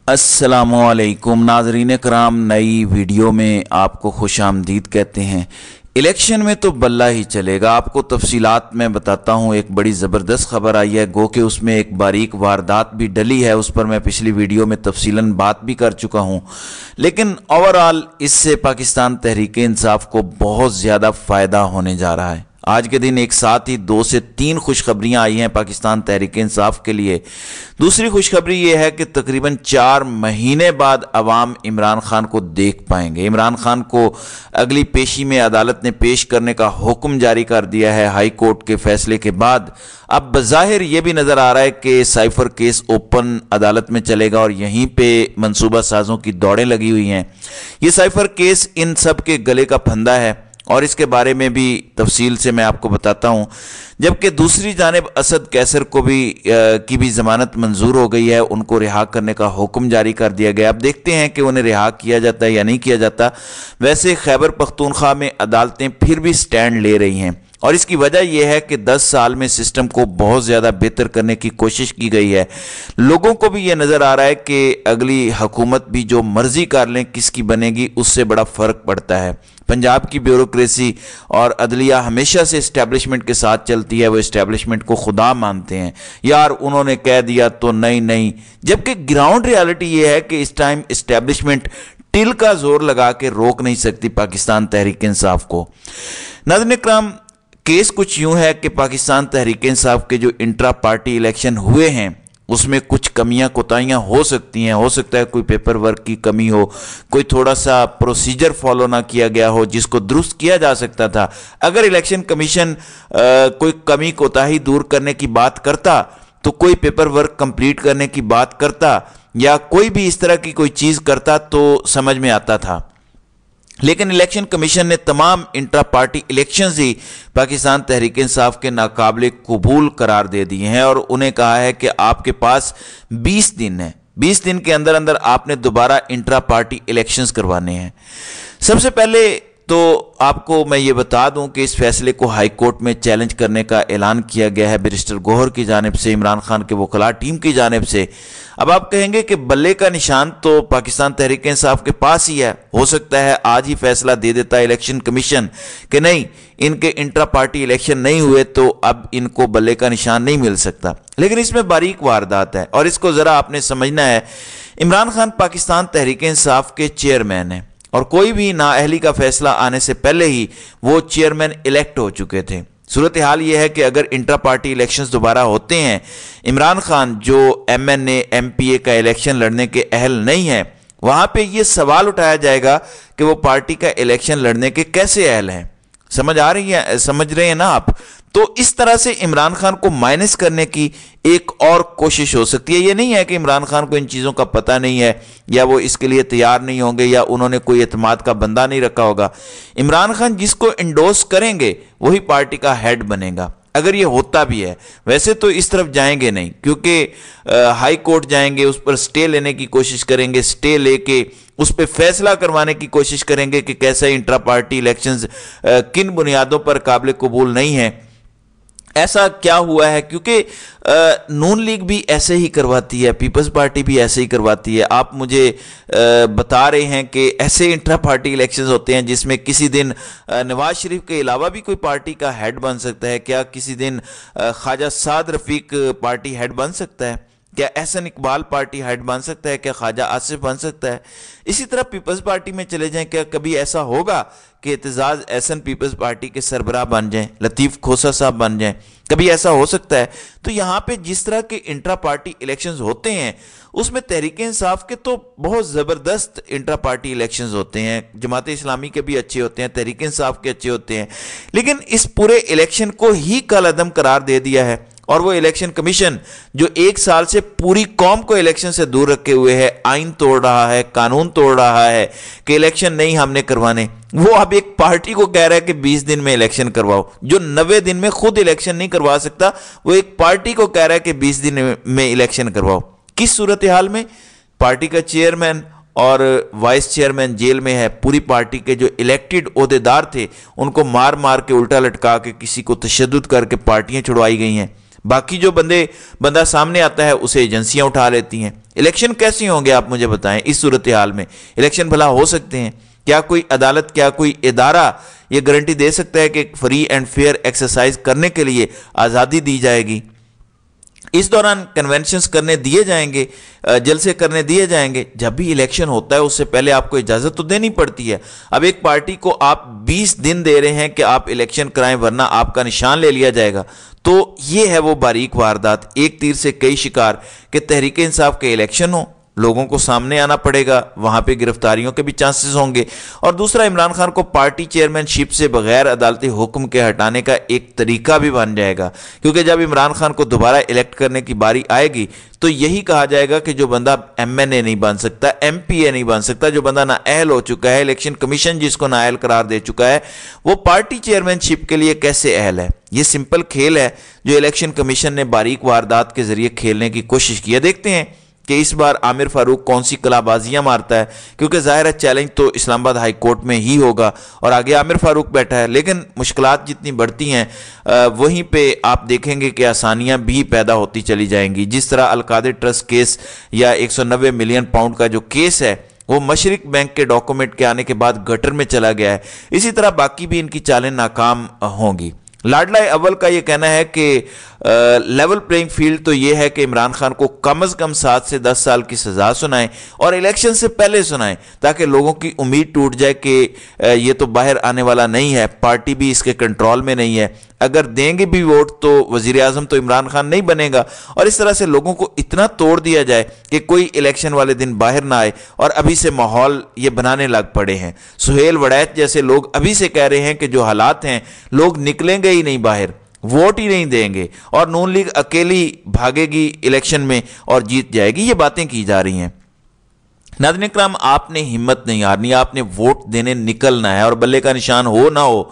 अस्सलामुअलैकुम नाज़रीन कराम, नई वीडियो में आपको खुश आमदीद कहते हैं। इलेक्शन में तो बल्ला ही चलेगा। आपको तफसीलात में बताता हूँ। एक बड़ी ज़बरदस्त खबर आई है, गो कि उसमें एक बारीक वारदात भी डली है। उस पर मैं पिछली वीडियो में तफसीलन बात भी कर चुका हूँ, लेकिन ओवरऑल इससे पाकिस्तान तहरीक इंसाफ को बहुत ज़्यादा फ़ायदा होने जा रहा है। आज के दिन एक साथ ही 2 से 3 खुशखबरियां आई हैं पाकिस्तान तहरीक इंसाफ के लिए। दूसरी खुशखबरी यह है कि तकरीबन 4 महीने बाद अवाम इमरान खान को देख पाएंगे। इमरान खान को अगली पेशी में अदालत ने पेश करने का हुक्म जारी कर दिया है हाई कोर्ट के फैसले के बाद। अब बज़ाहिर यह भी नज़र आ रहा है कि साइफर केस ओपन अदालत में चलेगा और यहीं पे मंसूबा साजों की दौड़ें लगी हुई हैं। ये साइफर केस इन सब के गले का फंदा है और इसके बारे में भी तफसील से मैं आपको बताता हूं। जबकि दूसरी जानिब असद कैसर को भी की भी ज़मानत मंजूर हो गई है, उनको रिहा करने का हुक्म जारी कर दिया गया। अब देखते हैं कि उन्हें रिहा किया जाता है या नहीं किया जाता। वैसे खैबर पख्तूनख्वा में अदालतें फिर भी स्टैंड ले रही हैं और इसकी वजह यह है कि 10 साल में सिस्टम को बहुत ज़्यादा बेहतर करने की कोशिश की गई है। लोगों को भी यह नज़र आ रहा है कि अगली हुकूमत भी जो मर्जी कर लें, किसकी बनेगी उससे बड़ा फ़र्क पड़ता है। पंजाब की ब्यूरोक्रेसी और अदलिया हमेशा से इस्टेब्लिशमेंट के साथ चलती है। वो इस्टेब्लिशमेंट को खुदा मानते हैं, यार उन्होंने कह दिया तो नहीं। जबकि ग्राउंड रियलिटी ये है कि इस टाइम इस्टेब्लिशमेंट टिल का जोर लगा के रोक नहीं सकती पाकिस्तान तहरीक इंसाफ को। नाज़रीन इकराम, केस कुछ यूं है कि पाकिस्तान तहरीक इंसाफ के जो इंट्रा पार्टी इलेक्शन हुए हैं उसमें कुछ कमियां कोताहियां हो सकती हैं। हो सकता है कोई पेपर वर्क की कमी हो, कोई थोड़ा सा प्रोसीजर फॉलो ना किया गया हो जिसको दुरुस्त किया जा सकता था। अगर इलेक्शन कमीशन कोई कमी कोताही दूर करने की बात करता तो कोई पेपर वर्क कंप्लीट करने की बात करता या कोई भी इस तरह की कोई चीज़ करता तो समझ में आता था। लेकिन इलेक्शन कमीशन ने तमाम इंट्रा पार्टी इलेक्शंस ही पाकिस्तान तहरीक इंसाफ के नाकाबिले कबूल करार दे दिए हैं और उन्हें कहा है कि आपके पास 20 दिन है। 20 दिन के अंदर अंदर आपने दोबारा इंट्रा पार्टी इलेक्शंस करवाने हैं। सबसे पहले तो आपको मैं ये बता दूं कि इस फैसले को हाई कोर्ट में चैलेंज करने का ऐलान किया गया है बैरिस्टर गौहर की जानिब से, इमरान खान के वकला टीम की जानिब से। अब आप कहेंगे कि बल्ले का निशान तो पाकिस्तान तहरीक इंसाफ के पास ही है, हो सकता है आज ही फैसला दे देता है इलेक्शन कमीशन कि नहीं, इनके इंट्रा पार्टी इलेक्शन नहीं हुए तो अब इनको बल्ले का निशान नहीं मिल सकता। लेकिन इसमें बारीक वारदात है और इसको ज़रा आपने समझना है। इमरान खान पाकिस्तान तहरीक इंसाफ के चेयरमैन हैं और कोई भी नाअहली का फैसला आने से पहले ही वो चेयरमैन इलेक्ट हो चुके थे। सूरत हाल ये है कि अगर इंट्रा पार्टी इलेक्शंस दोबारा होते हैं, इमरान खान जो MNA MPA का इलेक्शन लड़ने के अहल नहीं है, वहां पे ये सवाल उठाया जाएगा कि वो पार्टी का इलेक्शन लड़ने के कैसे अहल हैं। समझ रहे हैं ना आप? तो इस तरह से इमरान खान को माइनस करने की एक और कोशिश हो सकती है। ये नहीं है कि इमरान खान को इन चीज़ों का पता नहीं है या वो इसके लिए तैयार नहीं होंगे या उन्होंने कोई एतमाद का बंदा नहीं रखा होगा। इमरान खान जिसको इंडोर्स करेंगे वही पार्टी का हेड बनेगा, अगर ये होता भी है। वैसे तो इस तरफ जाएंगे नहीं, क्योंकि हाई कोर्ट जाएंगे, उस पर स्टे लेने की कोशिश करेंगे, स्टे लेके उस पर फैसला करवाने की कोशिश करेंगे कि कैसे इंट्रा पार्टी इलेक्शंस किन बुनियादों पर काबिल कबूल नहीं है। ऐसा क्या हुआ है? क्योंकि नून लीग भी ऐसे ही करवाती है, पीपल्स पार्टी भी ऐसे ही करवाती है। आप मुझे बता रहे हैं कि ऐसे इंट्रा पार्टी इलेक्शंस होते हैं जिसमें किसी दिन नवाज शरीफ के अलावा भी कोई पार्टी का हेड बन सकता है। क्या किसी दिन ख्वाजा साद रफीक पार्टी हेड बन सकता है? क्या एहसन इकबाल पार्टी हेड बन सकता है? क्या ख्वाजा आसिफ बन सकता है? इसी तरह पीपल्स पार्टी में चले जाएं, क्या कभी ऐसा होगा कि एतजाज एहसन पीपल्स पार्टी के सरबराह बन जाएं, लतीफ़ खोसा साहब बन जाएं? कभी ऐसा हो सकता है? तो यहाँ पे जिस तरह के इंट्रा पार्टी इलेक्शंस होते हैं उसमें तहरीक इंसाफ के तो बहुत ज़बरदस्त इंट्रा पार्टी इलेक्शंस होते हैं। जमात इस्लामी के भी अच्छे होते हैं, तहरीक इंसाफ के अच्छे होते हैं, लेकिन इस पूरे इलेक्शन को ही कलअदम करार दे दिया है। और वो इलेक्शन कमीशन जो 1 साल से पूरी कौम को इलेक्शन से दूर रखे हुए है, आइन तोड़ रहा है, कानून तोड़ रहा है कि इलेक्शन नहीं हमने करवाने, वो अब एक पार्टी को कह रहा है कि 20 दिन में इलेक्शन करवाओ। जो 90 दिन में खुद इलेक्शन नहीं करवा सकता, वो एक पार्टी को कह रहा है कि 20 दिन में इलेक्शन करवाओ। किस सूरत हाल में? पार्टी का चेयरमैन और वाइस चेयरमैन जेल में है। पूरी पार्टी के जो इलेक्टेड ओहदेदार थे उनको मार मार के, उल्टा लटका के, किसी को तशद्दुद करके पार्टियां छुड़वाई गई हैं। باقی جو بندہ سامنے آتا ہے اسے ایجنسیاں اٹھا لیتی ہیں۔ الیکشن کیسے ہوں گے آپ مجھے بتائیں؟ اس صورتحال میں الیکشن بھلا ہو سکتے ہیں؟ کیا کوئی عدالت، کیا کوئی ادارہ یہ گارنٹی دے سکتا ہے کہ فری اینڈ فیئر ایکسرسائز کرنے کے لیے آزادی دی جائے گی؟ اس دوران کنونشنز کرنے دیے جائیں گے، جلسے کرنے دیے جائیں گے؟ جب بھی الیکشن ہوتا ہے اس سے پہلے آپ کو اجازت تو دینی پڑتی ہے۔ اب ایک پارٹی کو آپ 20 دن دے رہے ہیں کہ آپ الیکشن کرائیں ورنہ آپ کا نشان لے لیا جائے گا، تو یہ ہے وہ باریک واردات، ایک تیر سے کئی شکار، کہ تحریک انصاف کے الیکشن ہو، لوگوں کو سامنے آنا پڑے گا، وہاں پہ گرفتاریوں کے بھی چانسز ہوں گے، اور دوسرا عمران خان کو پارٹی چیئرمین شپ سے بغیر عدالتی حکم کے ہٹانے کا ایک طریقہ بھی بن جائے گا، کیونکہ جب عمران خان کو دوبارہ الیکٹ کرنے کی باری آئے گی تو یہی کہا جائے گا کہ جو بندہ ایم این اے نہیں بن سکتا، ایم پی اے نہیں بن سکتا، جو بندہ نااہل ہو چکا ہے، الیکشن کمیشن جس کو نااہل قرار دے چکا ہے، وہ پارٹی چیئرمین شپ کے لیے کیسے اہل ہے؟ یہ سمپل کھیل ہے جو الیکشن کمیشن نے باریک واردات کے ذریعے کھیلنے کی کوشش کی ہے۔ دیکھتے ہیں کہ اس بار عامر فاروق کون سی کلا بازیاں مارتا ہے، کیونکہ ظاہر ہے چیلنج تو اسلام آباد ہائی کورٹ میں ہی ہوگا اور آگے عامر فاروق بیٹھا ہے، لیکن مشکلات جتنی بڑھتی ہیں وہیں پہ آپ دیکھیں گے کہ آسانیاں بھی پیدا ہوتی چلی جائیں گی۔ جس طرح القادر ٹرسٹ کیس یا 190 ملین پاؤنڈ کا جو کیس ہے وہ مشرق بینک کے ڈاکومنٹ کے آنے کے بعد گٹر میں چلا گیا ہے، اسی طرح باقی بھی ان کی چالیں ناکام ہوں گی۔ لاڈلا اول کا یہ کہنا ہے کہ لیول پلینگ فیلڈ تو یہ ہے کہ عمران خان کو کم از کم 7 سے 10 سال کی سزا سنائیں اور الیکشن سے پہلے سنائیں، تاکہ لوگوں کی امید ٹوٹ جائے کہ یہ تو باہر آنے والا نہیں ہے، پارٹی بھی اس کے کنٹرول میں نہیں ہے، اگر دیں گے بھی ووٹ تو وزیر اعظم تو عمران خان نہیں بنے گا، اور اس طرح سے لوگوں کو اتنا توڑ دیا جائے کہ کوئی الیکشن والے دن باہر نہ آئے، اور ابھی سے ماحول یہ بنانے لگ پڑے ہیں۔ سہیل وڑیت جیسے لوگ ابھی سے کہہ رہے ہیں کہ جو حالات ہیں لوگ نکلیں گے ہی نہیں باہر، ووٹ ہی نہیں دیں گے، اور نون لیگ اکیلی بھاگے گی الیکشن میں اور جیت جائے گی، یہ باتیں کی جا رہی ہیں۔ ناظرین اکرام، آپ نے ہمت نہیں ہارنی، آپ نے ووٹ دینے نکلنا ہے، اور بلے کا نشان ہو نہ ہو،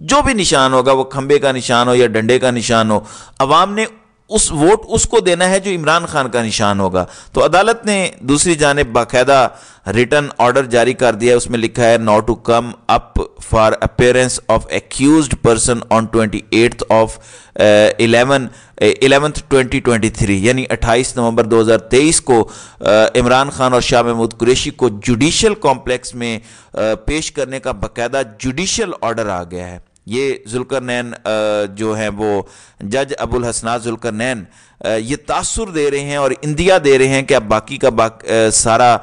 جو بھی نشان ہوگا، وہ کھمبے کا نشان ہو یا ڈنڈے کا نشان ہو، عوام نے اس ووٹ اس کو دینا ہے جو عمران خان کا نشان ہوگا۔ تو عدالت نے دوسری جانب باقاعدہ ریٹن آرڈر جاری کر دیا ہے، اس میں لکھا ہے not to come up for appearance of accused person on 28 of 11/2023، یعنی 28 نومبر 2023 کو عمران خان اور شاہ محمود قریشی کو جوڈیشل کمپلیکس میں پیش کرنے کا باقاعدہ جوڈیشل آرڈر آ گیا ہے۔ یہ ذوالقرنین جو ہیں وہ جج ابو الحسنات ذوالقرنین یہ تاثر دے رہے ہیں اور اندیا دے رہے ہیں کہ اب باقی کا سارا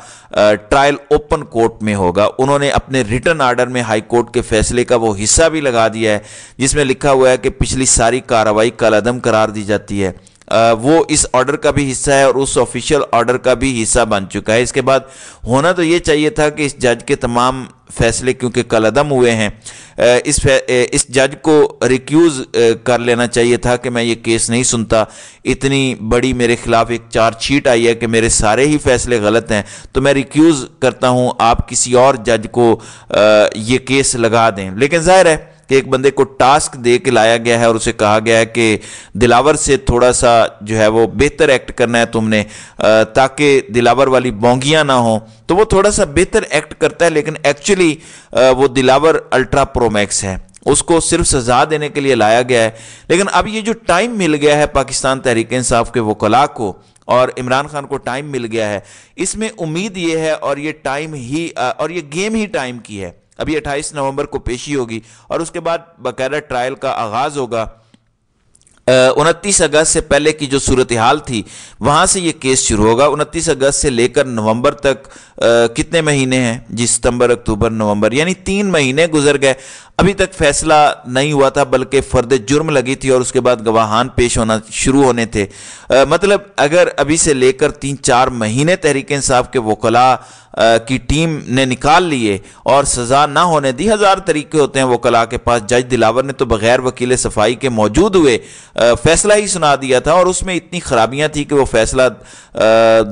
ٹرائل اوپن کورٹ میں ہوگا۔ انہوں نے اپنے ریٹن آرڈر میں ہائی کورٹ کے فیصلے کا وہ حصہ بھی لگا دیا ہے جس میں لکھا ہوا ہے کہ پچھلی ساری کارروائی کالعدم قرار دی جاتی ہے۔ وہ اس آرڈر کا بھی حصہ ہے اور اس آفیشیل آرڈر کا بھی حصہ بن چکا ہے۔ اس کے بعد ہونا تو یہ چاہیے تھا کہ اس جج کے تمام فیصلے کیونکہ کالعدم ہوئے ہیں، اس جج کو ریکیوز کر لینا چاہیے تھا کہ میں یہ کیس نہیں سنتا، اتنی بڑی میرے خلاف ایک چارج شیٹ آئی ہے کہ میرے سارے ہی فیصلے غلط ہیں، تو میں ریکیوز کرتا ہوں، آپ کسی اور جج کو یہ کیس لگا دیں۔ لیکن ظاہر ہے کہ ایک بندے کو ٹاسک دے کے لایا گیا ہے اور اسے کہا گیا ہے کہ دلاور سے تھوڑا سا جو ہے وہ بہتر ایکٹ کرنا ہے تم نے، تاکہ دلاور والی بونگیاں نہ ہوں، تو وہ تھوڑا سا بہتر ایکٹ کرتا ہے، لیکن ایکچولی وہ دلاور الٹرا پرو میکس ہے، اس کو صرف سزا دینے کے لیے لایا گیا ہے۔ لیکن اب یہ جو ٹائم مل گیا ہے پاکستان تحریک انصاف کے وکلاء کو اور عمران خان کو ٹائم مل گیا ہے، اس میں امید یہ ہے اور یہ ٹائم ہی اور یہ گیم ہی ٹائم کی ہے۔ ابھی 28 نومبر کو پیشی ہوگی اور اس کے بعد باقاعدہ ٹرائل کا آغاز ہوگا۔ 29 اگست سے پہلے کی جو صورتحال تھی وہاں سے یہ کیس شروع ہوگا۔ 29 اگست سے لے کر نومبر تک کتنے مہینے ہیں جی؟ ستمبر، اکتوبر، نومبر، یعنی 3 مہینے گزر گئے، ابھی تک فیصلہ نہیں ہوا تھا، بلکہ فرد جرم لگی تھی اور اس کے بعد گواہان پیش ہونا شروع ہونے تھے۔ مطلب اگر ابھی سے لے کر 3-4 مہینے تحریک انصاف کے وکلاء کی ٹیم نے نکال لیے اور سزا نہ ہونے دی، 1000 طریقے ہوتے ہیں وکلاء کے پاس، جج دلاور نے تو بغیر وکیل صفائی کے موجود ہوئے فیصلہ ہی سنا دیا تھا، اور اس میں اتنی خرابیاں تھیں کہ وہ فیصلہ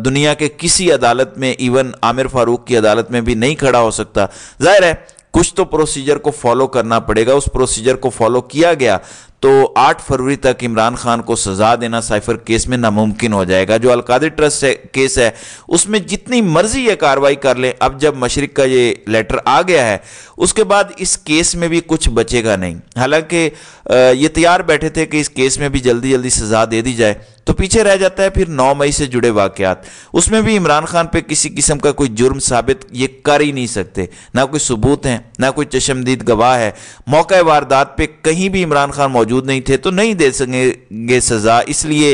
دنیا کے کسی عدالت میں، ایون عامر فاروق کی عدالت میں بھی نہیں کھڑا ہو سکتا۔ ظاہر ہے کچھ تو پروسیجر کو فالو کرنا پڑے گا، اس پروسیجر کو فالو کیا گیا तो 8 फरवरी तक इमरान खान को सज़ा देना साइफर केस में नामुमकिन हो जाएगा। जो अलकादिर ट्रस्ट केस है उसमें जितनी मर्जी ये कार्रवाई कर लें, अब जब मशरिक का ये लेटर आ गया है उसके बाद इस केस में भी कुछ बचेगा नहीं। हालांकि ये तैयार बैठे थे कि इस केस में भी जल्दी जल्दी सज़ा दे दी जाए, तो पीछे रह जाता है फिर 9 मई से जुड़े वाक़यात। उसमें भी इमरान खान पे किसी किस्म का कोई जुर्म साबित ये कर ही नहीं सकते, ना कोई सबूत है ना कोई चशमदीद गवाह है। मौका वारदात पे कहीं भी इमरान खान मौजूद नहीं थे तो नहीं दे सकेंगे सज़ा। इसलिए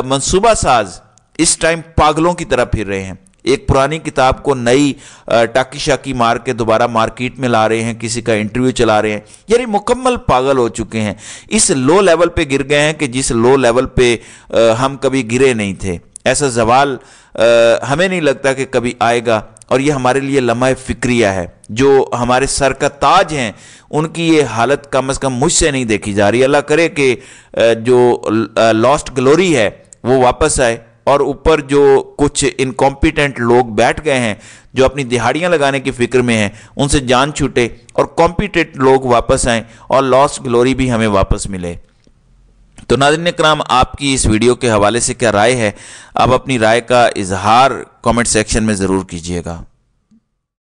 मंसूबा साज इस टाइम पागलों की तरह फिर रहे हैं। एक पुरानी किताब को नई टाकी शाकी मार के दोबारा मार्केट में ला रहे हैं, किसी का इंटरव्यू चला रहे हैं, यानी मुकम्मल पागल हो चुके हैं। इस लो लेवल पे गिर गए हैं कि जिस लो लेवल पे हम कभी गिरे नहीं थे। ऐसा जवाल हमें नहीं लगता कि कभी आएगा, और ये हमारे लिए लम्हा फिक्रिया है। जो हमारे सर का ताज हैं उनकी ये हालत कम से कम मुझसे नहीं देखी जा रही। अल्लाह करे कि जो लॉस्ट ग्लोरी है वो वापस आए, और ऊपर जो कुछ इनकॉम्पिटेंट लोग बैठ गए हैं जो अपनी दिहाड़ियां लगाने की फिक्र में हैं, उनसे जान छूटे और कॉम्पिटेंट लोग वापस आएं और लॉस्ट ग्लोरी भी हमें वापस मिले। तो नाज़रीन इकराम, आपकी इस वीडियो के हवाले से क्या राय है? आप अपनी राय का इजहार कमेंट सेक्शन में ज़रूर कीजिएगा।